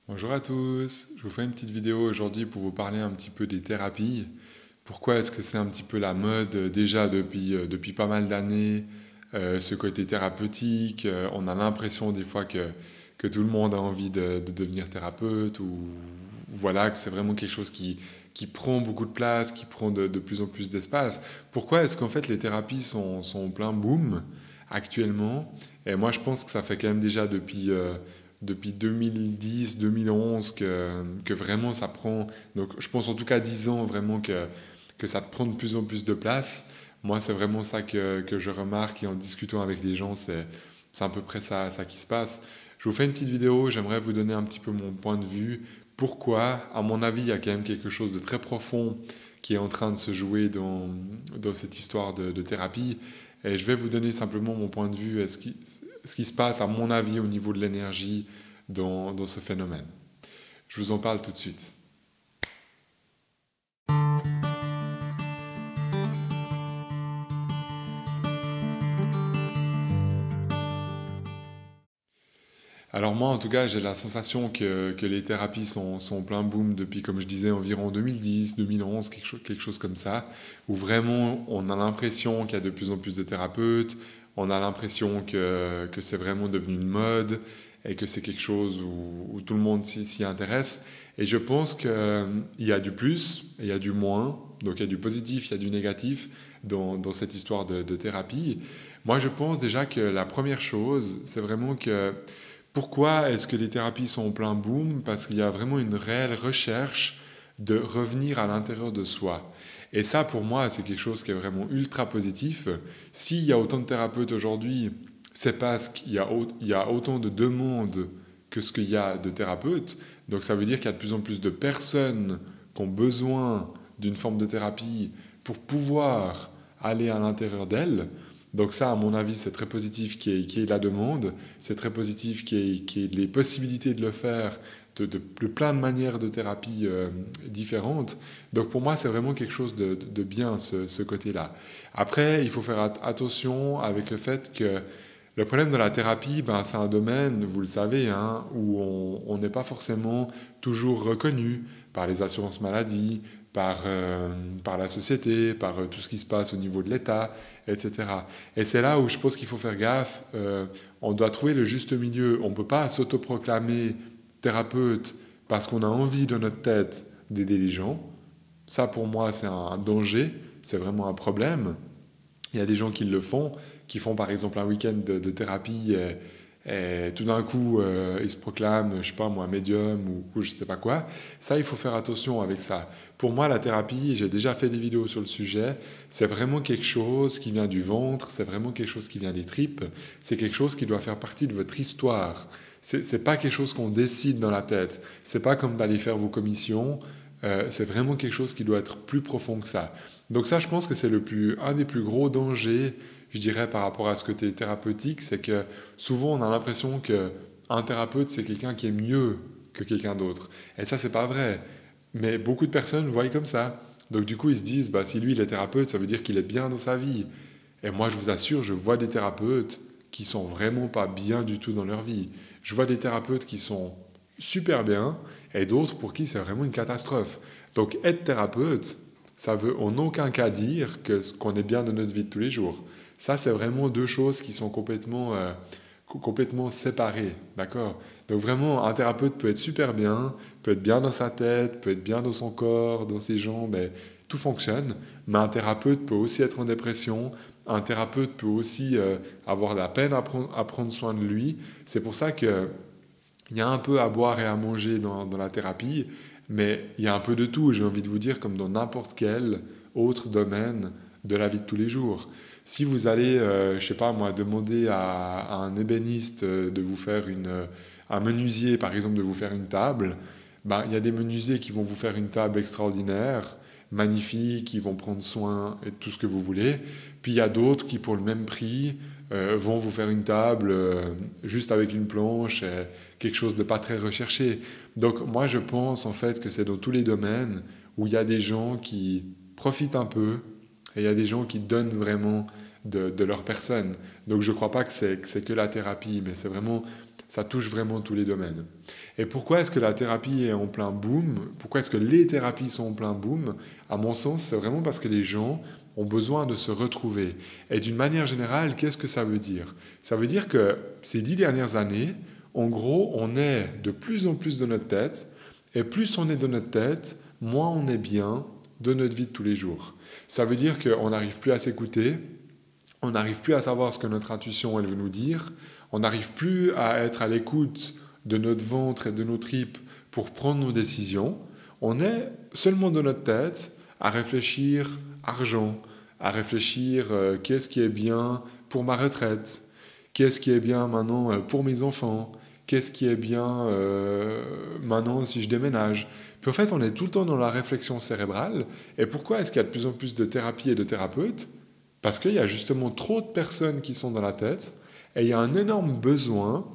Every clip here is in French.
Bonjour à tous, je vous fais une petite vidéo aujourd'hui pour vous parler un petit peu des thérapies. Pourquoi est-ce que c'est un petit peu la mode déjà depuis pas mal d'années, ce côté thérapeutique. On a l'impression des fois que tout le monde a envie de devenir thérapeute ou voilà, que c'est vraiment quelque chose qui prend beaucoup de place, qui prend de plus en plus d'espace. Pourquoi est-ce qu'en fait les thérapies sont en plein boom actuellement? Et moi je pense que ça fait quand même déjà depuis 2010-2011 que vraiment ça prend, donc je pense en tout cas 10 ans vraiment que ça prend de plus en plus de place. Moi c'est vraiment ça que je remarque et en discutant avec les gens c'est à peu près ça qui se passe. Je vous fais une petite vidéo, j'aimerais vous donner un petit peu mon point de vue. Pourquoi, à mon avis, il y a quand même quelque chose de très profond qui est en train de se jouer dans cette histoire de thérapie. Et je vais vous donner simplement mon point de vue et ce qui se passe, à mon avis, au niveau de l'énergie dans ce phénomène. Je vous en parle tout de suite. Alors moi, en tout cas, j'ai la sensation que les thérapies sont en plein boom depuis, comme je disais, environ 2010, 2011, quelque chose comme ça, où vraiment on a l'impression qu'il y a de plus en plus de thérapeutes, on a l'impression que c'est vraiment devenu une mode et que c'est quelque chose où tout le monde s'y intéresse. Et je pense qu'il y a du plus et il y a du moins, donc il y a du positif, il y a du négatif dans cette histoire de thérapie. Moi, je pense déjà que la première chose, c'est vraiment que pourquoi est-ce que les thérapies sont en plein boom? Parce qu'il y a vraiment une réelle recherche de revenir à l'intérieur de soi. Et ça, pour moi, c'est quelque chose qui est vraiment ultra positif. S'il y a autant de thérapeutes aujourd'hui, c'est parce qu'il y a autant de demandes que ce qu'il y a de thérapeutes. Donc ça veut dire qu'il y a de plus en plus de personnes qui ont besoin d'une forme de thérapie pour pouvoir aller à l'intérieur d'elles. Donc ça, à mon avis, c'est très positif qu'il y ait la demande, c'est très positif qu'il y ait les possibilités de le faire de plein de manières de thérapie différentes. Donc pour moi, c'est vraiment quelque chose de bien, ce côté-là. Après, il faut faire attention avec le fait que le problème de la thérapie, ben, c'est un domaine, vous le savez, hein, où on n'est pas forcément toujours reconnu par les assurances maladie, par la société, par tout ce qui se passe au niveau de l'État, etc. Et c'est là où je pense qu'il faut faire gaffe. On doit trouver le juste milieu. On ne peut pas s'autoproclamer thérapeute parce qu'on a envie de notre tête d'aider les gens. Ça, pour moi, c'est un danger. C'est vraiment un problème. Il y a des gens qui font par exemple un week-end de thérapie et tout d'un coup ils se proclament, je sais pas moi, médium ou je sais pas quoi. Ça, il faut faire attention avec ça. Pour moi, la thérapie, j'ai déjà fait des vidéos sur le sujet, c'est vraiment quelque chose qui vient du ventre, c'est vraiment quelque chose qui vient des tripes, c'est quelque chose qui doit faire partie de votre histoire. C'est pas quelque chose qu'on décide dans la tête. C'est pas comme d'aller faire vos commissions. C'est vraiment quelque chose qui doit être plus profond que ça. Donc ça, je pense que c'est un des plus gros dangers, je dirais, par rapport à ce côté thérapeutique, c'est que souvent on a l'impression qu'un thérapeute, c'est quelqu'un qui est mieux que quelqu'un d'autre. Et ça, c'est pas vrai. Mais beaucoup de personnes voient comme ça. Donc du coup, ils se disent, bah, si lui, il est thérapeute, ça veut dire qu'il est bien dans sa vie. Et moi, je vous assure, je vois des thérapeutes qui sont vraiment pas bien du tout dans leur vie. Je vois des thérapeutes qui sont super bien et d'autres pour qui c'est vraiment une catastrophe. Donc être thérapeute, ça veut en aucun cas dire qu'on est bien dans notre vie de tous les jours. Ça, c'est vraiment deux choses qui sont complètement séparées, d'accord? Donc vraiment, un thérapeute peut être super bien, peut être bien dans sa tête, peut être bien dans son corps, dans ses jambes, et tout fonctionne, mais un thérapeute peut aussi être en dépression, un thérapeute peut aussi avoir de la peine à prendre soin de lui. C'est pour ça que il y a un peu à boire et à manger dans la thérapie, mais il y a un peu de tout, j'ai envie de vous dire, comme dans n'importe quel autre domaine de la vie de tous les jours. Si vous allez, je sais pas moi, demander à un ébéniste de vous faire un menuisier par exemple de vous faire une table, ben, il y a des menuisiers qui vont vous faire une table extraordinaire, magnifique, qui vont prendre soin et tout ce que vous voulez. Puis il y a d'autres qui, pour le même prix, vont vous faire une table juste avec une planche, quelque chose de pas très recherché. Donc moi je pense en fait que c'est dans tous les domaines où il y a des gens qui profitent un peu et il y a des gens qui donnent vraiment de leur personne. Donc je ne crois pas que c'est que la thérapie, mais c'est vraiment ça touche vraiment tous les domaines. Et pourquoi est-ce que la thérapie est en plein boom? Pourquoi est-ce que les thérapies sont en plein boom? À mon sens, c'est vraiment parce que les gens ont besoin de se retrouver. Et d'une manière générale, qu'est-ce que ça veut dire? Ça veut dire que ces 10 dernières années, en gros, on est de plus en plus dans notre tête, et plus on est dans notre tête, moins on est bien de notre vie de tous les jours. Ça veut dire qu'on n'arrive plus à s'écouter, on n'arrive plus à savoir ce que notre intuition elle veut nous dire, on n'arrive plus à être à l'écoute de notre ventre et de nos tripes pour prendre nos décisions. On est seulement dans notre tête à réfléchir argent, à réfléchir qu'est-ce qui est bien pour ma retraite, qu'est-ce qui est bien maintenant pour mes enfants, qu'est-ce qui est bien maintenant si je déménage. Puis en fait, on est tout le temps dans la réflexion cérébrale. Et pourquoi est-ce qu'il y a de plus en plus de thérapies et de thérapeutes? Parce qu'il y a justement trop de personnes qui sont dans la tête et il y a un énorme besoin,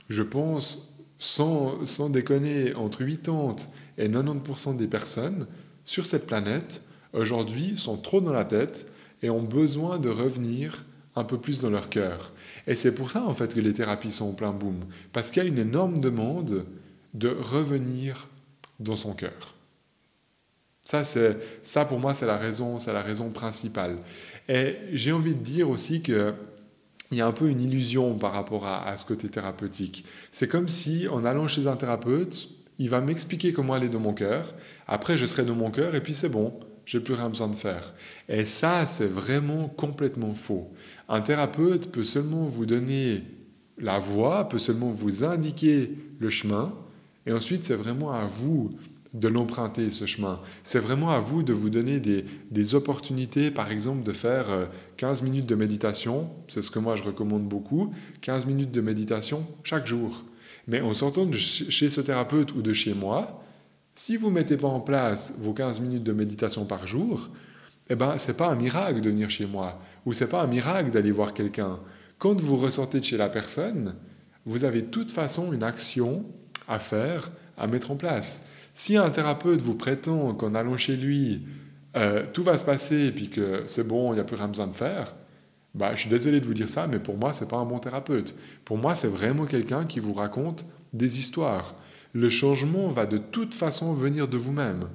je pense, sans déconner, entre 80 et 90% des personnes sur cette planète, aujourd'hui, sont trop dans la tête et ont besoin de revenir un peu plus dans leur cœur. Et c'est pour ça, en fait, que les thérapies sont en plein boom. Parce qu'il y a une énorme demande de revenir dans son cœur. Ça, pour moi, c'est la raison principale. Et j'ai envie de dire aussi qu'il y a un peu une illusion par rapport à ce côté thérapeutique. C'est comme si, en allant chez un thérapeute, il va m'expliquer comment aller dans mon cœur, après je serai dans mon cœur, et puis c'est bon, j'ai plus rien besoin de faire. Et ça, c'est vraiment complètement faux. Un thérapeute peut seulement vous donner la voie, peut seulement vous indiquer le chemin, et ensuite c'est vraiment à vous de l'emprunter, ce chemin. C'est vraiment à vous de vous donner des opportunités, par exemple de faire 15 minutes de méditation, c'est ce que moi je recommande beaucoup, 15 minutes de méditation chaque jour. Mais en sortant de chez ce thérapeute ou de chez moi, si vous ne mettez pas en place vos 15 minutes de méditation par jour, eh ben, ce n'est pas un miracle de venir chez moi, ou ce n'est pas un miracle d'aller voir quelqu'un. Quand vous ressortez de chez la personne, vous avez de toute façon une action à faire, à mettre en place. Si un thérapeute vous prétend qu'en allant chez lui, tout va se passer et puis que c'est bon, il n'y a plus rien besoin de faire, bah, je suis désolé de vous dire ça, mais pour moi, ce n'est pas un bon thérapeute. Pour moi, c'est vraiment quelqu'un qui vous raconte des histoires. Le changement va de toute façon venir de vous-même.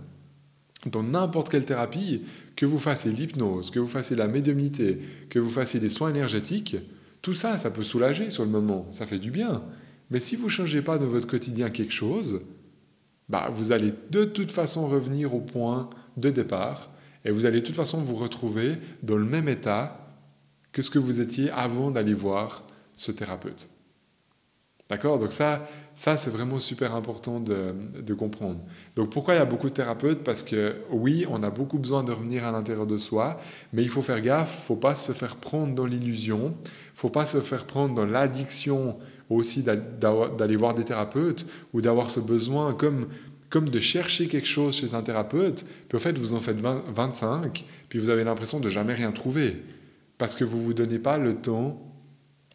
Dans n'importe quelle thérapie, que vous fassiez l'hypnose, que vous fassiez la médiumnité, que vous fassiez des soins énergétiques, tout ça, ça peut soulager sur le moment, ça fait du bien. Mais si vous ne changez pas dans votre quotidien quelque chose, bah, vous allez de toute façon revenir au point de départ et vous allez de toute façon vous retrouver dans le même état que ce que vous étiez avant d'aller voir ce thérapeute. D'accord? Donc ça c'est vraiment super important de comprendre. Donc pourquoi il y a beaucoup de thérapeutes? Parce que oui, on a beaucoup besoin de revenir à l'intérieur de soi, mais il faut faire gaffe, il ne faut pas se faire prendre dans l'illusion, il ne faut pas se faire prendre dans l'addiction aussi d'aller voir des thérapeutes ou d'avoir ce besoin comme de chercher quelque chose chez un thérapeute, puis en fait vous en faites 25, puis vous avez l'impression de jamais rien trouver, parce que vous ne vous donnez pas le temps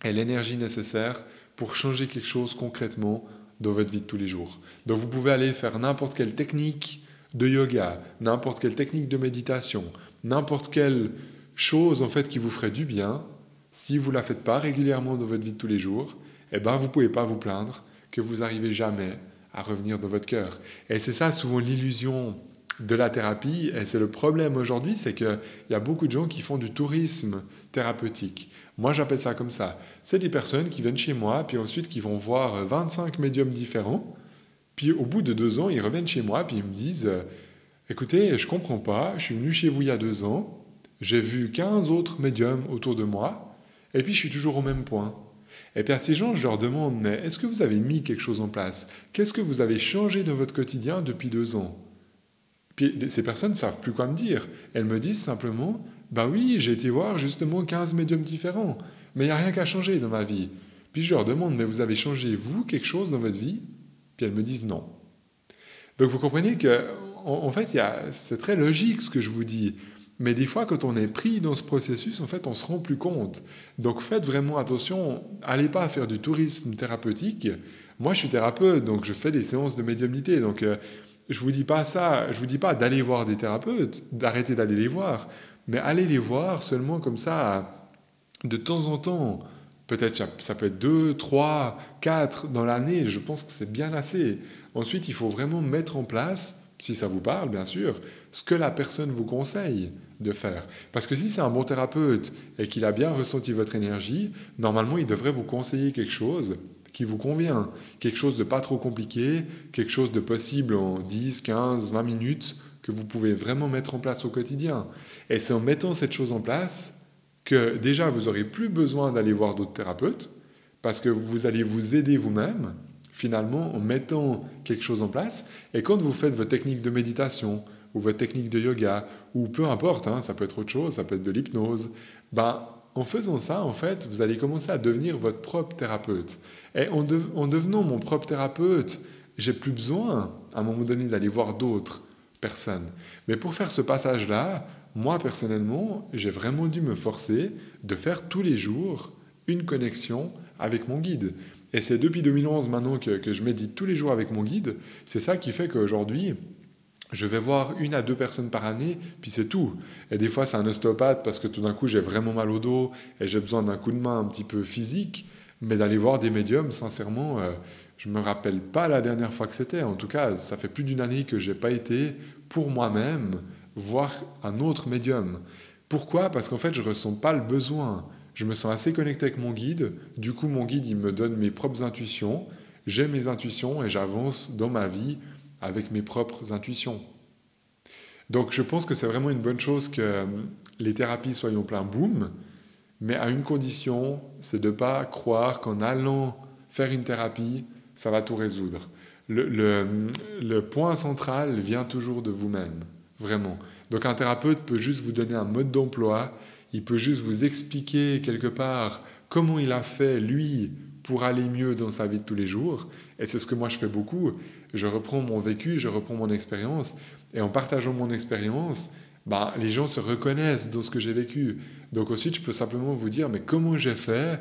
et l'énergie nécessaire pour changer quelque chose concrètement dans votre vie de tous les jours. Donc vous pouvez aller faire n'importe quelle technique de yoga, n'importe quelle technique de méditation, n'importe quelle chose en fait qui vous ferait du bien. Si vous ne la faites pas régulièrement dans votre vie de tous les jours, eh ben vous ne pouvez pas vous plaindre que vous n'arrivez jamais à revenir dans votre cœur. Et c'est ça souvent l'illusion de la thérapie, et c'est le problème aujourd'hui, c'est qu'il y a beaucoup de gens qui font du tourisme thérapeutique. Moi, j'appelle ça comme ça. C'est des personnes qui viennent chez moi, puis ensuite qui vont voir 25 médiums différents, puis au bout de 2 ans, ils reviennent chez moi, puis ils me disent « Écoutez, je ne comprends pas, je suis venu chez vous il y a 2 ans, j'ai vu 15 autres médiums autour de moi, et puis je suis toujours au même point. » Et puis à ces gens, je leur demande « Mais est-ce que vous avez mis quelque chose en place? Qu'est-ce que vous avez changé dans votre quotidien depuis 2 ans ?» Puis ces personnes ne savent plus quoi me dire. Elles me disent simplement « Ben oui, j'ai été voir justement 15 médiums différents, mais il n'y a rien qu'à changer dans ma vie. » Puis je leur demande « Mais vous avez changé, vous, quelque chose dans votre vie ?» Puis elles me disent « Non. » Donc vous comprenez que, en fait, c'est très logique ce que je vous dis. Mais des fois, quand on est pris dans ce processus, en fait, on ne se rend plus compte. Donc faites vraiment attention, allez pas faire du tourisme thérapeutique. Moi, je suis thérapeute, donc je fais des séances de médiumnité. Donc je vous dis pas ça, je vous dis pas d'aller voir des thérapeutes, d'arrêter d'aller les voir, mais allez les voir seulement comme ça, de temps en temps, Peut-être ça peut être 2, 3, 4 dans l'année, je pense que c'est bien assez. Ensuite, il faut vraiment mettre en place, si ça vous parle bien sûr, ce que la personne vous conseille de faire. Parce que si c'est un bon thérapeute et qu'il a bien ressenti votre énergie, normalement, il devrait vous conseiller quelque chose qui vous convient, quelque chose de pas trop compliqué, quelque chose de possible en 10, 15, 20 minutes que vous pouvez vraiment mettre en place au quotidien. Et c'est en mettant cette chose en place que déjà vous n'aurez plus besoin d'aller voir d'autres thérapeutes parce que vous allez vous aider vous-même finalement en mettant quelque chose en place. Et quand vous faites votre technique de méditation ou votre technique de yoga ou peu importe, hein, ça peut être autre chose, ça peut être de l'hypnose, ben, en faisant ça, en fait, vous allez commencer à devenir votre propre thérapeute. Et en devenant mon propre thérapeute, j'ai plus besoin, à un moment donné, d'aller voir d'autres personnes. Mais pour faire ce passage-là, moi, personnellement, j'ai vraiment dû me forcer de faire tous les jours une connexion avec mon guide. Et c'est depuis 2011 maintenant que je médite tous les jours avec mon guide. C'est ça qui fait qu'aujourd'hui, je vais voir 1 à 2 personnes par année, puis c'est tout. Et des fois, c'est un ostéopathe parce que tout d'un coup, j'ai vraiment mal au dos et j'ai besoin d'un coup de main un petit peu physique. Mais d'aller voir des médiums, sincèrement, je ne me rappelle pas la dernière fois que c'était. En tout cas, ça fait plus d'1 année que je n'ai pas été, pour moi-même, voir un autre médium. Pourquoi ? Parce qu'en fait, je ne ressens pas le besoin. Je me sens assez connecté avec mon guide. Du coup, mon guide, il me donne mes propres intuitions. J'ai mes intuitions et j'avance dans ma vie avec mes propres intuitions. Donc je pense que c'est vraiment une bonne chose que les thérapies soient en plein boom, mais à une condition, c'est de ne pas croire qu'en allant faire une thérapie, ça va tout résoudre. Le point central vient toujours de vous-même, vraiment. Donc un thérapeute peut juste vous donner un mode d'emploi, il peut juste vous expliquer quelque part comment il a fait, lui, pour aller mieux dans sa vie de tous les jours. Et c'est ce que moi je fais beaucoup. Je reprends mon vécu, je reprends mon expérience. Et en partageant mon expérience, les gens se reconnaissent dans ce que j'ai vécu. Donc ensuite, je peux simplement vous dire, mais comment j'ai fait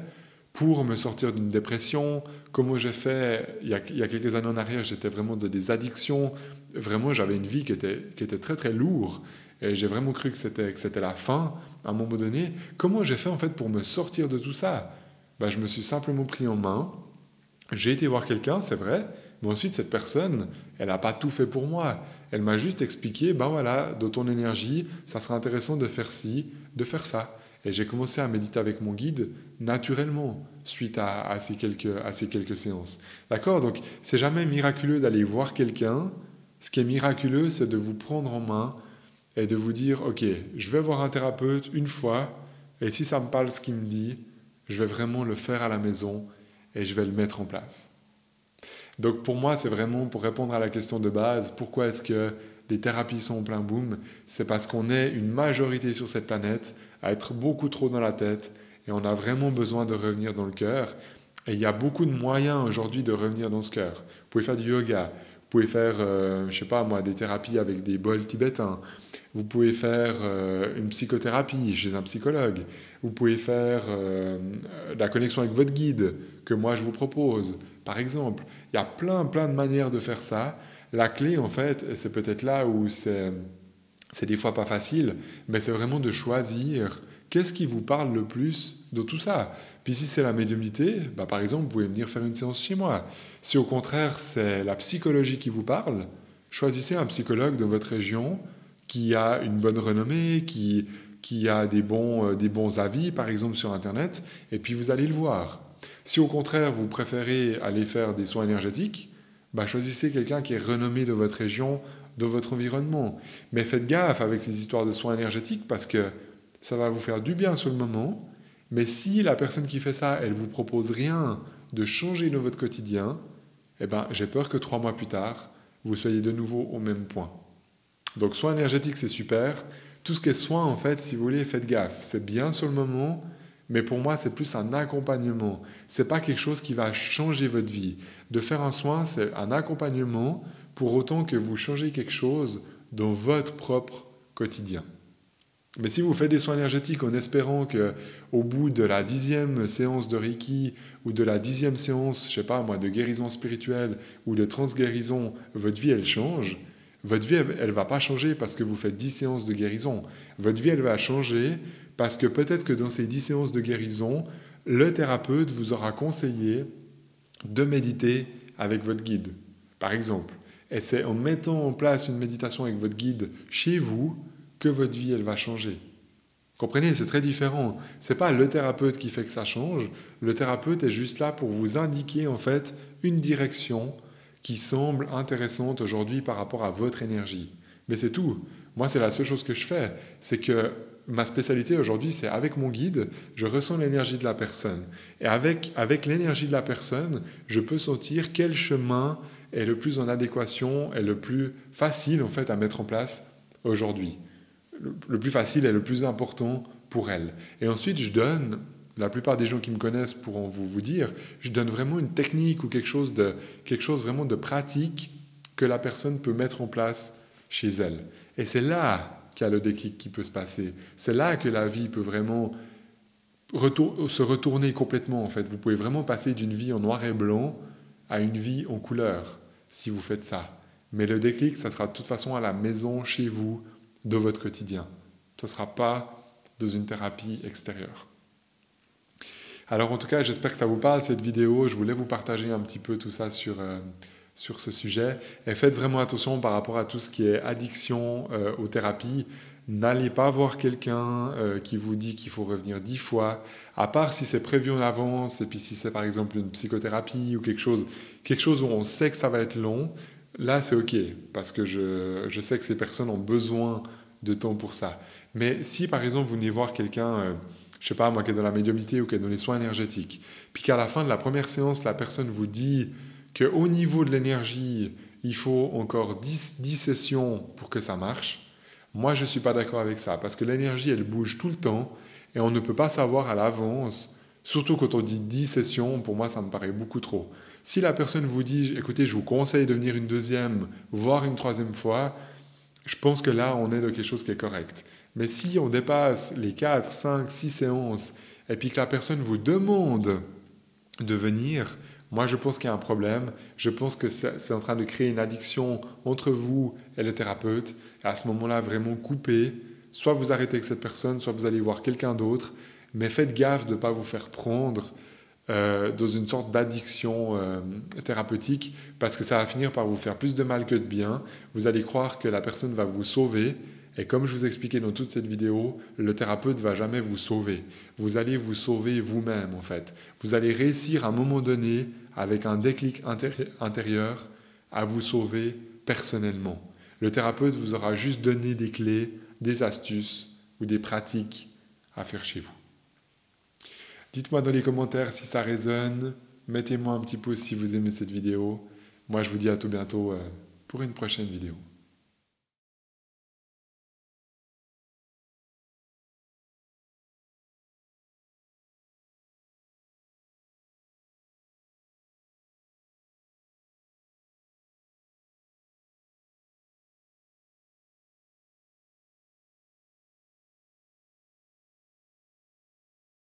pour me sortir d'une dépression, comment j'ai fait, il y a quelques années en arrière, j'étais vraiment dans des addictions, vraiment j'avais une vie qui était très très lourde, et j'ai vraiment cru que c'était la fin, à un moment donné. Comment j'ai fait en fait pour me sortir de tout ça ? Je me suis simplement pris en main, j'ai été voir quelqu'un, c'est vrai, mais ensuite cette personne, elle n'a pas tout fait pour moi, elle m'a juste expliqué, voilà, dans ton énergie, ça serait intéressant de faire ci, de faire ça. Et j'ai commencé à méditer avec mon guide naturellement suite à ces quelques séances. D'accord ? Donc, c'est jamais miraculeux d'aller voir quelqu'un. Ce qui est miraculeux, c'est de vous prendre en main et de vous dire, ok, je vais voir un thérapeute une fois, et si ça me parle ce qu'il me dit, je vais vraiment le faire à la maison et je vais le mettre en place. Donc, pour moi, c'est vraiment pour répondre à la question de base, pourquoi est-ce que les thérapies sont en plein boom, c'est parce qu'on est une majorité sur cette planète à être beaucoup trop dans la tête et on a vraiment besoin de revenir dans le cœur. Et il y a beaucoup de moyens aujourd'hui de revenir dans ce cœur. Vous pouvez faire du yoga, vous pouvez faire, des thérapies avec des bols tibétains, vous pouvez faire une psychothérapie chez un psychologue, vous pouvez faire la connexion avec votre guide que moi je vous propose, par exemple. Il y a plein de manières de faire ça. La clé, en fait, et c'est peut-être là où c'est des fois pas facile, mais c'est vraiment de choisir qu'est-ce qui vous parle le plus de tout ça. Puis si c'est la médiumnité, par exemple, vous pouvez venir faire une séance chez moi. Si au contraire, c'est la psychologie qui vous parle, choisissez un psychologue de votre région qui a une bonne renommée, qui a des bons avis, par exemple, sur Internet, et puis vous allez le voir. Si au contraire, vous préférez aller faire des soins énergétiques, choisissez quelqu'un qui est renommé de votre région, de votre environnement. Mais faites gaffe avec ces histoires de soins énergétiques parce que ça va vous faire du bien sur le moment. Mais si la personne qui fait ça, elle ne vous propose rien de changer dans votre quotidien, j'ai peur que 3 mois plus tard, vous soyez de nouveau au même point. Donc soins énergétiques, c'est super. Tout ce qui est soins, en fait, si vous voulez, faites gaffe. C'est bien sur le moment, mais pour moi, c'est plus un accompagnement. Ce n'est pas quelque chose qui va changer votre vie. De faire un soin, c'est un accompagnement pour autant que vous changez quelque chose dans votre propre quotidien. Mais si vous faites des soins énergétiques en espérant qu'au bout de la 10e séance de Reiki ou de la 10e séance, de guérison spirituelle ou de transguérison, votre vie, elle change, votre vie, elle ne va pas changer parce que vous faites 10 séances de guérison. Votre vie, elle va changer parce que peut-être que dans ces 10 séances de guérison, le thérapeute vous aura conseillé de méditer avec votre guide. Par exemple, et c'est en mettant en place une méditation avec votre guide chez vous que votre vie elle va changer. Comprenez, c'est très différent. C'est pas le thérapeute qui fait que ça change. Le thérapeute est juste là pour vous indiquer en fait une direction qui semble intéressante aujourd'hui par rapport à votre énergie. Mais c'est tout. Moi, c'est la seule chose que je fais. C'est que ma spécialité aujourd'hui, c'est avec mon guide, je ressens l'énergie de la personne. Et avec l'énergie de la personne, je peux sentir quel chemin est le plus en adéquation et le plus facile en fait à mettre en place aujourd'hui. Le plus facile et le plus important pour elle. Et ensuite, je donne, la plupart des gens qui me connaissent pourront vous dire, je donne vraiment une technique ou quelque chose vraiment de pratique que la personne peut mettre en place chez elle. Et c'est là qu'il y a le déclic qui peut se passer. C'est là que la vie peut vraiment se retourner complètement en fait. Vous pouvez vraiment passer d'une vie en noir et blanc à une vie en couleur si vous faites ça. Mais le déclic, ça sera de toute façon à la maison, chez vous, de votre quotidien. Ce ne sera pas dans une thérapie extérieure. Alors en tout cas, j'espère que ça vous parle cette vidéo. Je voulais vous partager un petit peu tout ça sur ce sujet. Et faites vraiment attention par rapport à tout ce qui est addiction aux thérapies. N'allez pas voir quelqu'un qui vous dit qu'il faut revenir 10 fois, à part si c'est prévu en avance, et puis si c'est par exemple une psychothérapie ou quelque chose où on sait que ça va être long, là c'est ok, parce que je sais que ces personnes ont besoin de temps pour ça. Mais si par exemple vous venez voir quelqu'un, je sais pas moi, qui est dans la médiumnité ou qui est dans les soins énergétiques, puis qu'à la fin de la première séance, la personne vous dit qu'au niveau de l'énergie, il faut encore 10 sessions pour que ça marche, moi, je ne suis pas d'accord avec ça, parce que l'énergie, elle bouge tout le temps, et on ne peut pas savoir à l'avance, surtout quand on dit 10 sessions, pour moi, ça me paraît beaucoup trop. Si la personne vous dit, écoutez, je vous conseille de venir une deuxième, voire une troisième fois, je pense que là, on est dans quelque chose qui est correct. Mais si on dépasse les 4, 5, 6 séances, et puis que la personne vous demande de venir, moi, je pense qu'il y a un problème. Je pense que c'est en train de créer une addiction entre vous et le thérapeute. Et à ce moment-là, vraiment couper. Soit vous arrêtez avec cette personne, soit vous allez voir quelqu'un d'autre. Mais faites gaffe de ne pas vous faire prendre dans une sorte d'addiction thérapeutique, parce que ça va finir par vous faire plus de mal que de bien. Vous allez croire que la personne va vous sauver. Et comme je vous expliquais dans toute cette vidéo, le thérapeute ne va jamais vous sauver. Vous allez vous sauver vous-même, en fait. Vous allez réussir à un moment donné, avec un déclic intérieur, à vous sauver personnellement. Le thérapeute vous aura juste donné des clés, des astuces ou des pratiques à faire chez vous. Dites-moi dans les commentaires si ça résonne. Mettez-moi un petit pouce si vous aimez cette vidéo. Moi, je vous dis à tout bientôt pour une prochaine vidéo.